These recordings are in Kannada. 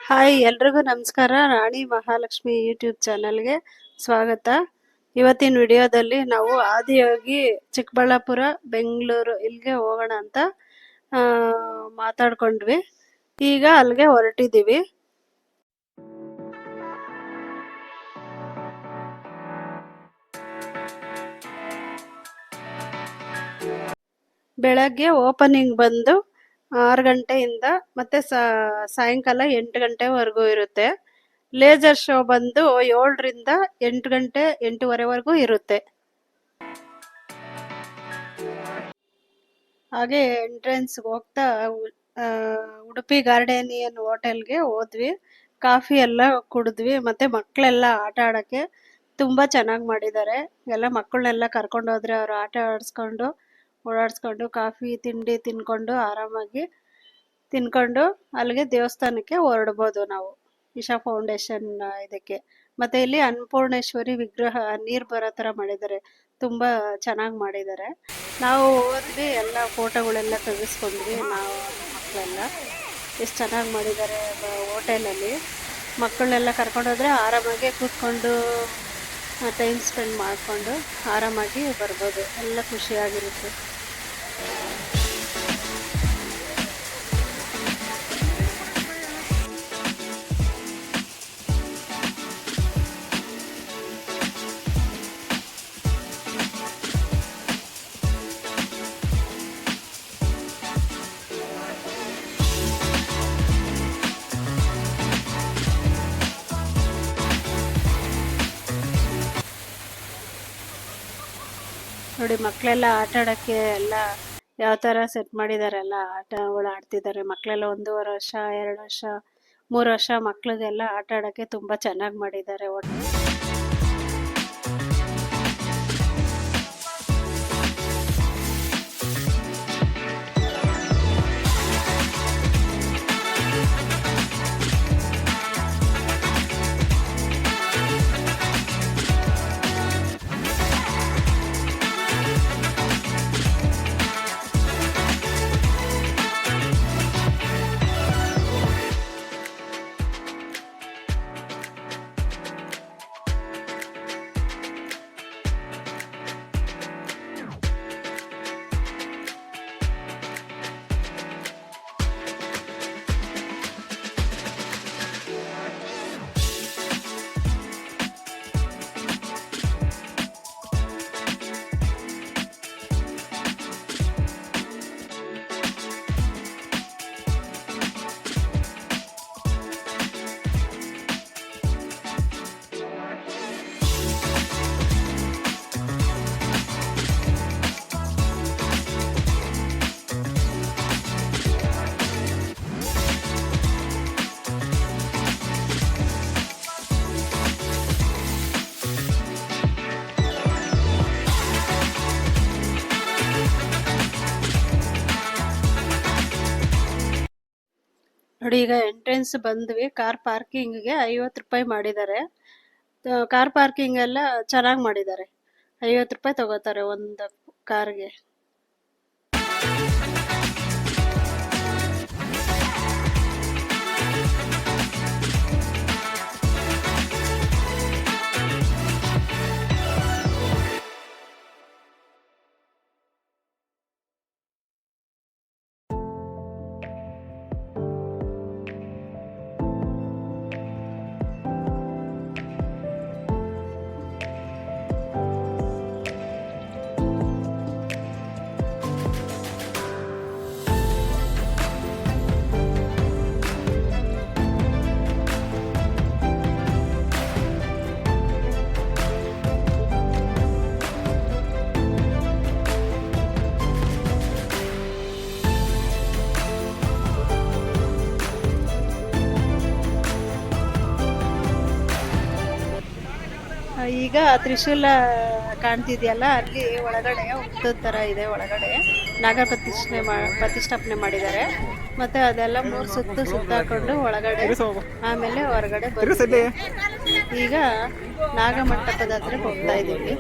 ಹಾಯ್ ಎಲ್ರಿಗೂ ನಮಸ್ಕಾರ. ರಾಣಿ ಮಹಾಲಕ್ಷ್ಮಿ ಯೂಟ್ಯೂಬ್ ಚಾನಲ್ಗೆ ಸ್ವಾಗತ. ಇವತ್ತಿನ ವಿಡಿಯೋದಲ್ಲಿ ನಾವು ಆದಿಯೋಗಿ ಚಿಕ್ಕಬಳ್ಳಾಪುರ ಬೆಂಗಳೂರು ಇಲ್ಲಿಗೆ ಹೋಗೋಣ ಅಂತ ಮಾತಾಡ್ಕೊಂಡ್ವಿ. ಈಗ ಅಲ್ಲಿಗೆ ಹೊರಟಿದ್ದೀವಿ. ಬೆಳಗ್ಗೆ ಓಪನಿಂಗ್ ಬಂದು 6 ಗಂಟೆಯಿಂದ ಮತ್ತೆ ಸಾಯಂಕಾಲ 8 ಗಂಟೆವರೆಗೂ ಇರುತ್ತೆ. ಲೇಸರ್ ಶೋ ಬಂದು 7ರಿಂದ 8 ಗಂಟೆ 8:30ವರೆಗೂ ಇರುತ್ತೆ. ಹಾಗೆ ಎಂಟ್ರೆನ್ಸ್ ಹೋಗ್ತಾ ಉಡುಪಿ ಗಾರ್ಡೇನಿಯನ್ ಹೋಟೆಲ್ಗೆ ಹೋದ್ವಿ. ಕಾಫಿ ಎಲ್ಲ ಕುಡಿದ್ವಿ. ಮತ್ತೆ ಮಕ್ಕಳೆಲ್ಲ ಆಟ ಆಡೋಕ್ಕೆ ತುಂಬ ಚೆನ್ನಾಗಿ ಮಾಡಿದ್ದಾರೆ. ಎಲ್ಲ ಮಕ್ಕಳನ್ನೆಲ್ಲ ಕರ್ಕೊಂಡು ಹೋದ್ರೆ ಅವರು ಆಟ ಆಡಿಸ್ಕೊಂಡು ಓಡಾಡಿಸ್ಕೊಂಡು ಕಾಫಿ ತಿಂಡಿ ತಿನ್ಕೊಂಡು ಆರಾಮಾಗಿ ತಿನ್ಕೊಂಡು ಅಲ್ಲಿಗೆ ದೇವಸ್ಥಾನಕ್ಕೆ ಹೊರಡ್ಬೋದು ನಾವು, ಇಶಾ ಫೌಂಡೇಶನ್ ಇದಕ್ಕೆ. ಮತ್ತೆ ಇಲ್ಲಿ ಅನ್ನಪೂರ್ಣೇಶ್ವರಿ ವಿಗ್ರಹ ನೀರು ಬರೋ ಥರ ಮಾಡಿದ್ದಾರೆ, ತುಂಬ ಚೆನ್ನಾಗಿ ಮಾಡಿದ್ದಾರೆ. ನಾವು ಹೋದ್ವಿ, ಎಲ್ಲ ಫೋಟೋಗಳೆಲ್ಲ ತೆಗೆಸ್ಕೊಂಡ್ವಿ. ನಾವು ಮಕ್ಕಳೆಲ್ಲ ಎಷ್ಟು ಚೆನ್ನಾಗಿ ಮಾಡಿದ್ದಾರೆ ಹೋಟೆಲಲ್ಲಿ. ಮಕ್ಕಳನ್ನೆಲ್ಲ ಕರ್ಕೊಂಡೋದ್ರೆ ಆರಾಮಾಗಿ ಕೂತ್ಕೊಂಡು ಟೈಮ್ ಸ್ಪೆಂಡ್ ಮಾಡಿಕೊಂಡು ಆರಾಮಾಗಿ ಬರ್ಬೋದು. ಎಲ್ಲ ಖುಷಿಯಾಗಿರುತ್ತೆ. ನೋಡಿ, ಮಕ್ಕಳೆಲ್ಲ ಆಟ ಆಡೋಕ್ಕೆ ಎಲ್ಲ ಯಾವ ಥರ ಸೆಟ್ ಮಾಡಿದ್ದಾರೆ, ಎಲ್ಲ ಆಟಗಳು ಆಡ್ತಿದ್ದಾರೆ ಮಕ್ಕಳೆಲ್ಲ. 1.5 ವರ್ಷ 2 ವರ್ಷ 3 ವರ್ಷ ಮಕ್ಕಳಿಗೆಲ್ಲ ಆಟ ಆಡೋಕ್ಕೆ ತುಂಬ ಚೆನ್ನಾಗಿ ಮಾಡಿದ್ದಾರೆ ಒಟ್ಟು. ನೋಡಿ, ಈಗ ಎಂಟ್ರೆನ್ಸ್ ಬಂದ್ವಿ. ಕಾರ್ ಪಾರ್ಕಿಂಗ್ಗೆ 50 ರೂಪಾಯಿ ಮಾಡಿದ್ದಾರೆ. ಕಾರ್ ಪಾರ್ಕಿಂಗ್ ಎಲ್ಲ ಚೆನ್ನಾಗಿ ಮಾಡಿದ್ದಾರೆ. 50 ರೂಪಾಯಿ ತಗೋತಾರೆ ಒಂದು ಕಾರ್ಗೆ. ಈಗ ತ್ರಿಶೂಲ ಕಾಣ್ತಿದೆಯಲ್ಲ, ಅಲ್ಲಿ ಒಳಗಡೆ ಹುತ್ತದ ಥರ ಇದೆ. ಒಳಗಡೆ ನಾಗ ಪ್ರತಿಷ್ಠಾಪನೆ ಮಾಡಿದ್ದಾರೆ. ಮತ್ತೆ ಅದೆಲ್ಲ 3 ಸುತ್ತು ಸುತ್ತಾಕೊಂಡು ಒಳಗಡೆ ಆಮೇಲೆ ಹೊರಗಡೆ ಬರ್ತೀವಿ. ಈಗ ನಾಗಮಂಟಪದ ಹತ್ರ ಹೋಗ್ತಾ ಇದ್ದೀವಿ.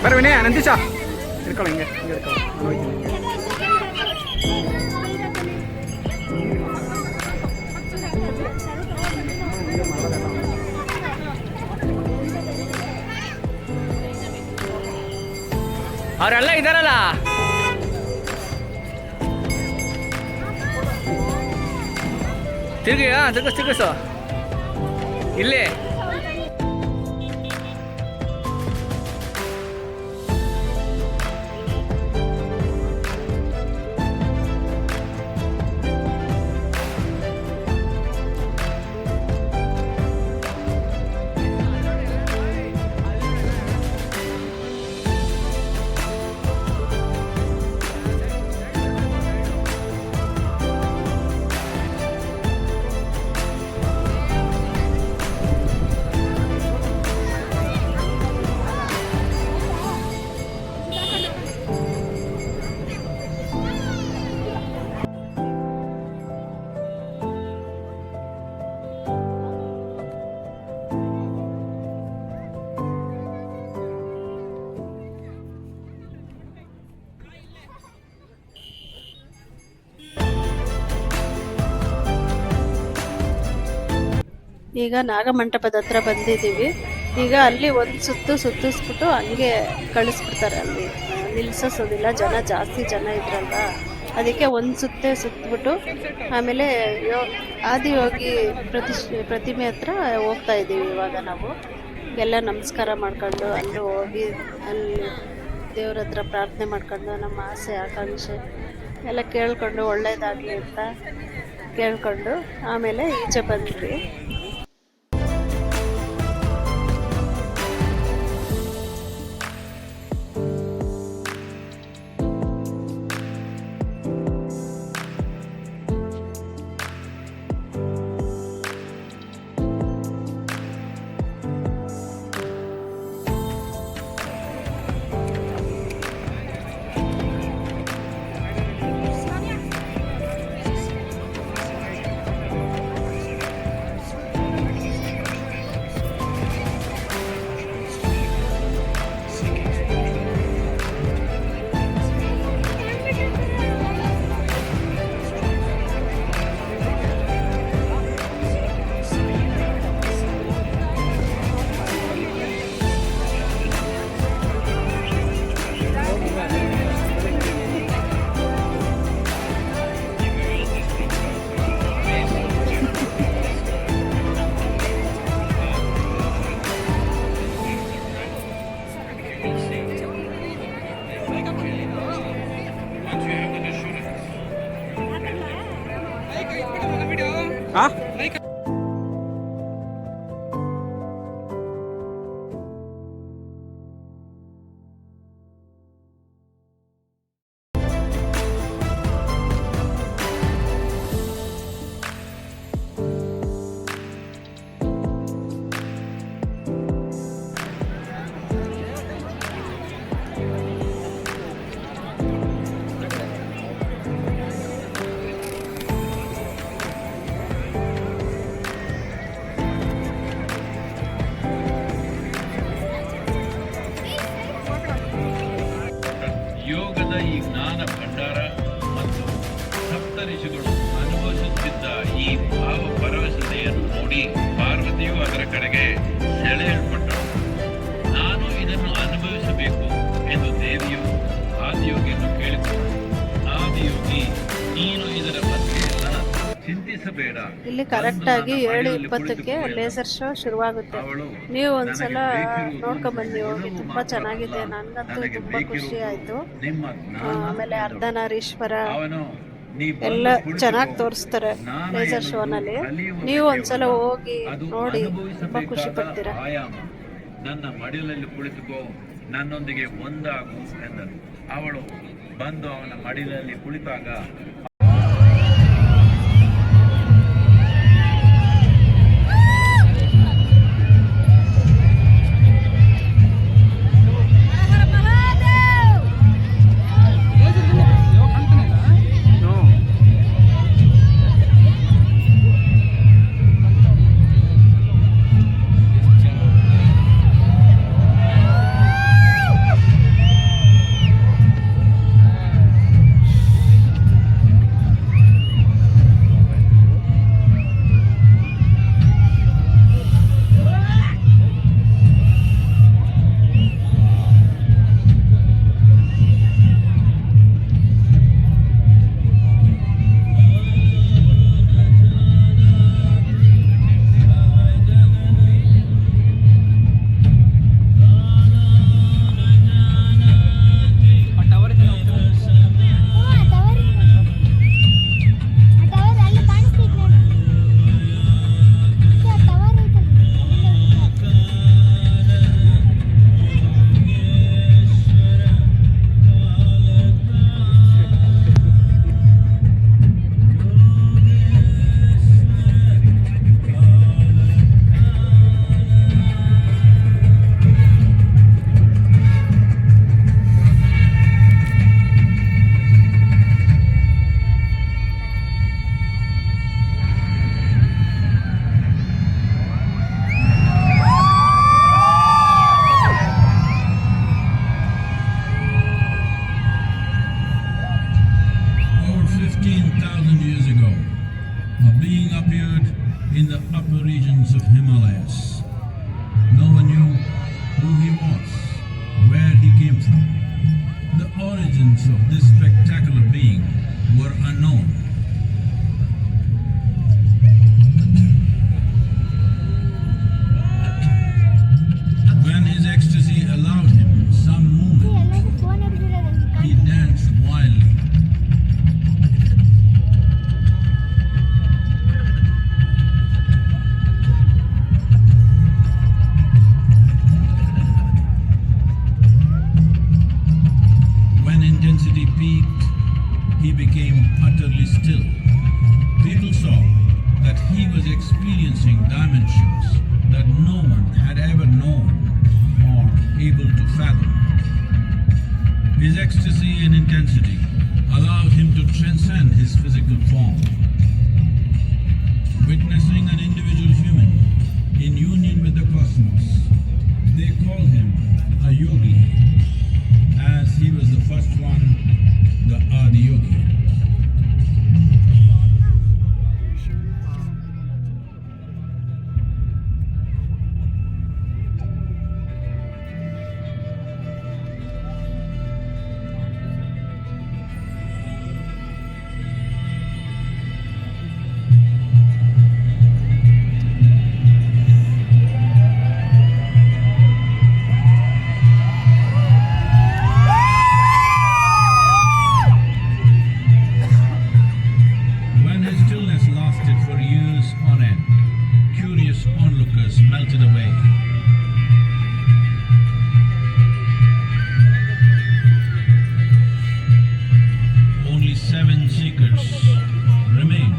ಬರವಿನೇ ಅನಂತೀಶ ಹಿಡ್ಕೊಳ್ಳೋ ಹಿಂಗೆ ಹಿಂಗೆ ಹಿಡ್ಕೊಳ್ಳೋ ನಾನು ಹೋಗ್ತೀನಿ ಹಿಂಗೆ ಮಾಡೋದಲ್ಲ ಅವರೆಲ್ಲ ಇದಾರಲ್ಲ ತಿರುಗಿ ತಿರ್ಗಿಸು ಇಲ್ಲಿ ಈಗ ನಾಗಮಂಟಪದ ಹತ್ರ ಬಂದಿದ್ದೀವಿ. ಈಗ ಅಲ್ಲಿ ಒಂದು ಸುತ್ತಿಸ್ಬಿಟ್ಟು ಹಂಗೆ ಕಳಿಸ್ಬಿಡ್ತಾರೆ. ಅಲ್ಲಿ ನಿಲ್ಸೋದಿಲ್ಲ, ಜಾಸ್ತಿ ಜನ ಇದ್ರಲ್ವ, ಅದಕ್ಕೆ ಒಂದು ಸುತ್ತಬಿಟ್ಟು ಆಮೇಲೆ ಆದಿಯೋಗಿ ಪ್ರತಿಮೆ ಹತ್ರ ಹೋಗ್ತಾ ಇದ್ದೀವಿ. ಇವಾಗ ನಾವು ಎಲ್ಲ ನಮಸ್ಕಾರ ಮಾಡ್ಕೊಂಡು ಅಲ್ಲಿ ಹೋಗಿ ಅಲ್ಲಿ ದೇವ್ರ ಹತ್ರ ಪ್ರಾರ್ಥನೆ ಮಾಡ್ಕೊಂಡು ನಮ್ಮ ಆಸೆ ಆಕಾಂಕ್ಷೆ ಎಲ್ಲ ಕೇಳ್ಕೊಂಡು ಒಳ್ಳೇದಾಗಲಿ ಅಂತ ಕೇಳ್ಕೊಂಡು ಆಮೇಲೆ ಈಚೆ ಬಂದ್ವಿ. ಹಾಂ ಯೋಗದ ಈ ಜ್ಞಾನ ಭಂಡಾರ ಮತ್ತು ಸಪ್ತರಿಷಿಗಳು ಅನುಭವಿಸುತ್ತಿದ್ದ ಈ ಭಾವ ಭರವಸೆಯನ್ನು ನೋಡಿ ಪಾರ್ವತಿಯು ಅದರ ಕಡೆಗೆ ಸೆಳೆಯಲ್ಪಟ್ಟಳು. ನಾನು ಇದನ್ನು ಅನುಭವಿಸಬೇಕು ಎಂದು ದೇವಿಯು ಆದಿಯೋಗಿಯನ್ನು ಕೇಳಿಕೊಂಡಳು. ಆದಿಯೋಗಿ, ನೀನು ಇದರ ಬಗ್ಗೆ ಎಲ್ಲ ಚಿಂತಿಸಬೇಡ. ಇಲ್ಲಿ ಕರೆಕ್ಟ್ ಆಗಿ 7:20ಕ್ಕೆ ಲೇಸರ್ ಶೋ ಶುರುವಾಗುತ್ತೆ. ನೀವು ಒಂದ್ಸಲ ನೋಡ್ಕೊಂಡ್ ಬನ್ನಿ ಹೋಗಿ, ತುಂಬಾ ಚೆನ್ನಾಗಿದೆ. ನನ್ಗಂತೂ ತುಂಬಾ ಖುಷಿ ಆಯ್ತು. ಆಮೇಲೆ ಅರ್ಧನಾರೀಶ್ವರ ಎಲ್ಲ ಚೆನ್ನಾಗಿ ತೋರಿಸ್ತಾರೆ ಲೇಸರ್ ಶೋನಲ್ಲಿ. ನೀವು ಒಂದ್ಸಲ ಹೋಗಿ ನೋಡಿ, ತುಂಬಾ ಖುಷಿ ಪಡ್ತೀರಾ. ನನ್ನ ಮಡಿಲಲ್ಲಿ ಕುಳಿತುಕೋ, ನನ್ನೊಂದಿಗೆ ಒಂದಾಗು ಎಂದನು. ಅವಳು ಬಂದು ಅವನ ಮಡಿಲಲ್ಲಿ ಕುಳಿತಾಗ existence of this spectacular being were unknown. When his ecstasy allowed him some movement, he danced wildly. When intensity peaked, he became utterly still. People saw that he was experiencing dimensions that no one had ever known or able to fathom. His ecstasy and intensity allowed him to transcend his physical form. Witnessing an individual human in union with the cosmos, they call him a yogi, as he was the first one, the Adi Yogi. When his stillness lasted for years on end, curious onlookers melted away. Only 7 seekers remained,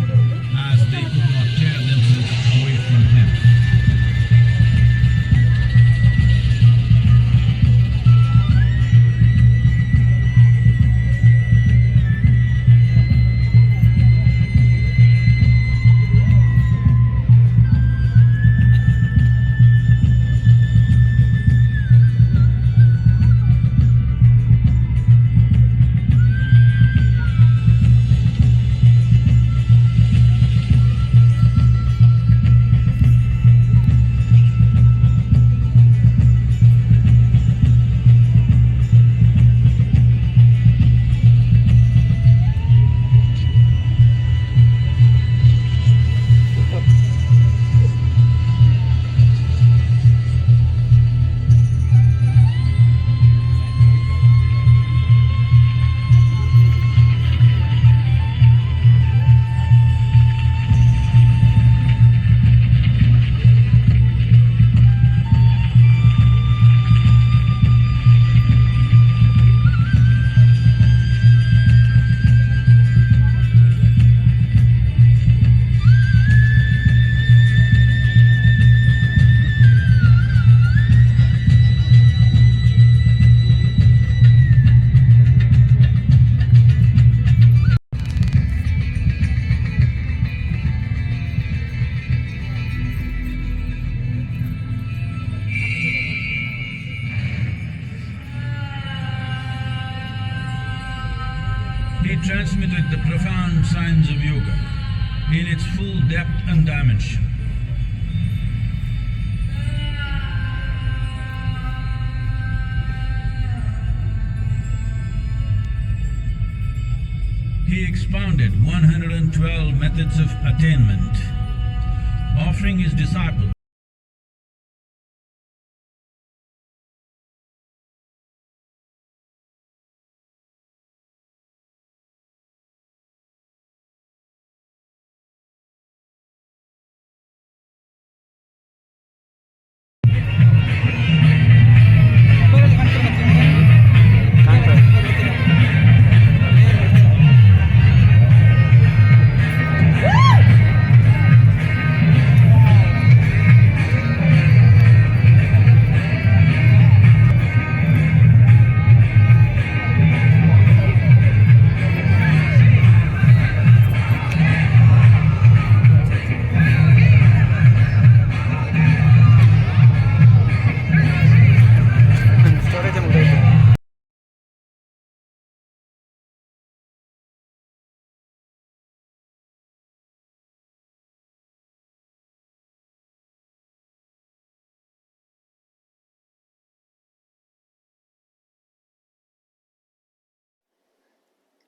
as they could not tear themselves away from him. He transmitted the profound science of yoga in its full depth and dimension. He expounded 112 methods of attainment, offering his disciples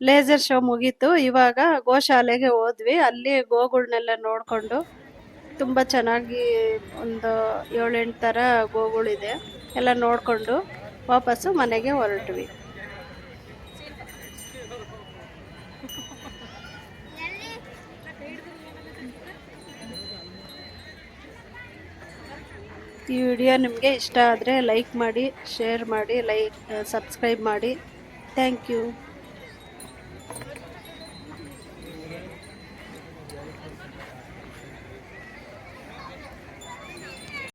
laser show ಮುಗೀತು. ಇವಾಗ ಗೋಶಾಲೆಗೆ ಹೋದ್ವಿ. ಅಲ್ಲಿ ಗೋಗಳ್ನೆಲ್ಲ ನೋಡಿಕೊಂಡು ತುಂಬ ಚೆನ್ನಾಗಿ ಒಂದು 7-8 ಥರ ಗೋಗಳಿದೆ. ಎಲ್ಲ ನೋಡಿಕೊಂಡು ವಾಪಸ್ಸು ಮನೆಗೆ ಹೊರಟ್ವಿ. ಈ ವಿಡಿಯೋ ನಿಮಗೆ ಇಷ್ಟ ಆದರೆ ಲೈಕ್ ಮಾಡಿ, ಶೇರ್ ಮಾಡಿ, ಸಬ್ಸ್ಕ್ರೈಬ್ ಮಾಡಿ. Thank you.